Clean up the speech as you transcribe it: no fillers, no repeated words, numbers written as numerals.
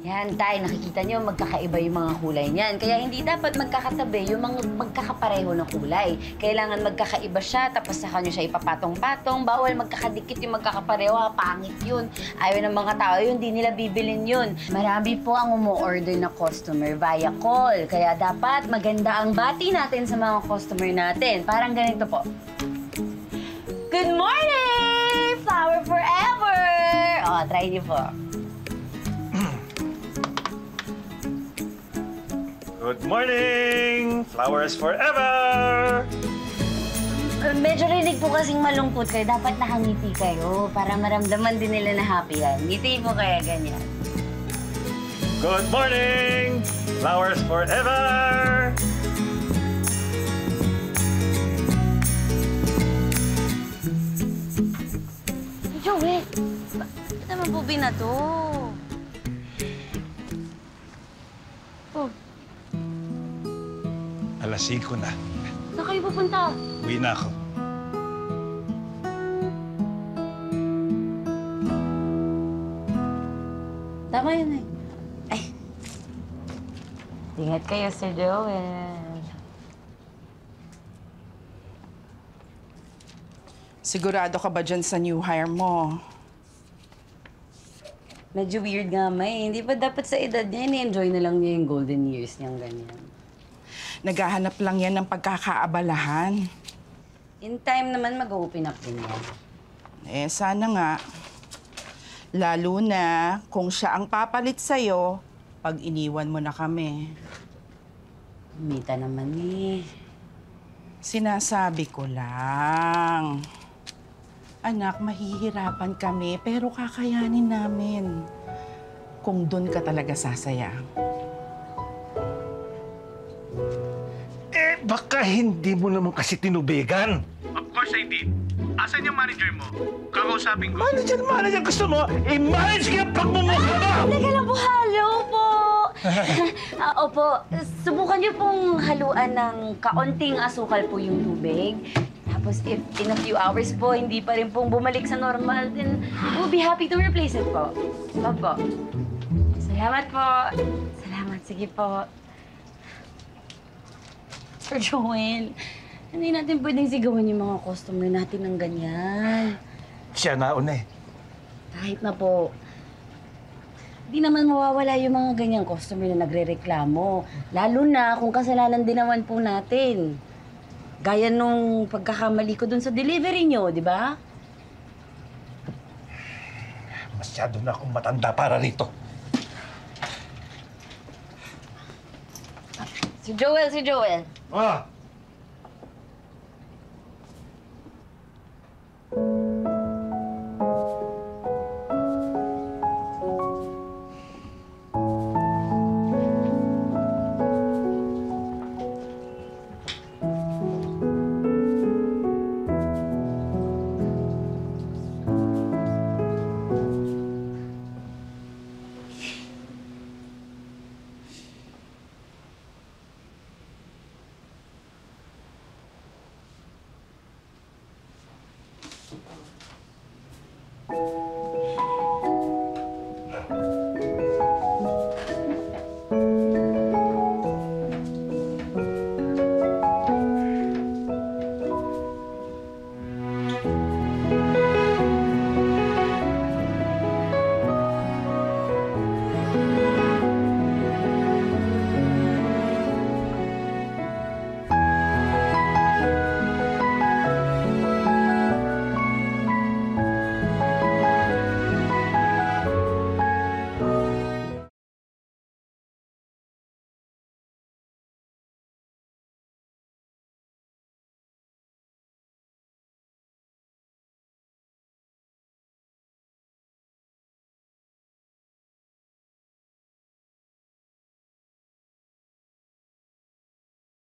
Yan, Tay, nakikita niyo magkakaiba yung mga kulay niyan. Kaya hindi dapat magkakatabi yung mga magkakapareho ng kulay. Kailangan magkakaiba siya, tapos saka niyo siya ipapatong-patong. Bawal magkakadikit yung magkakapareho, pangit yun. Ayaw ng mga tao yun, hindi nila bibilin yun. Marami po ang umu-order na customer via call. Kaya dapat maganda ang bati natin sa mga customer natin. Parang ganito po. Good morning! Flower forever! O, try niyo po. Good morning! Flowers forever! Medyo rinig po kasing malungkot kayo. Dapat nakangiti kayo para maramdaman din nila na happy yan. Ngiti po kaya ganyan. Good morning! Flowers forever! Joey, bakit naman po binato? Oh, Alas 5 na. saan kayo pupunta? Uwi na ako. Tama yun eh. Ay. Ingat kayo, Sir Joel. Sigurado ka ba dyan sa new hire mo? Medyo weird nga, May. Hindi pa dapat sa edad niya, ni-enjoy na lang niya yung golden years niyang ganyan. Naghahanap lang yan ng pagkakaabalahan. In time naman, mag-open up din yan. Eh, sana nga. Lalo na kung siya ang papalit sa'yo pag iniwan mo na kami. Mita naman eh. Sinasabi ko lang. Anak, mahihirapan kami pero kakayanin namin. Kung doon ka talaga sasaya. Baka hindi mo naman kasi tinubigan. Of course I did. Asan yung manager mo? Kakausapin ko. Manager, gusto mo? I-manage ka ang pagmumukha mo! Teka lang po, halo po! Opo, subukan niyo pong haluan ng kaunting asukal po yung tubig. Tapos if in a few hours po, hindi pa rin pong bumalik sa normal, then we'll be happy to replace it po. Opo. Salamat po. Salamat, sige po. Sir Joel, hindi natin pwedeng sigawan yung mga customer natin ng ganyan. Siya nauna eh. Kahit na po, di naman mawawala yung mga ganyang customer na nagre-reklamo. Lalo na kung kasalanan din naman po natin. Gaya nung pagkakamali ko dun sa delivery nyo, di ba? Masyado na akong matanda para rito. Si Joel, si Joel. Ah!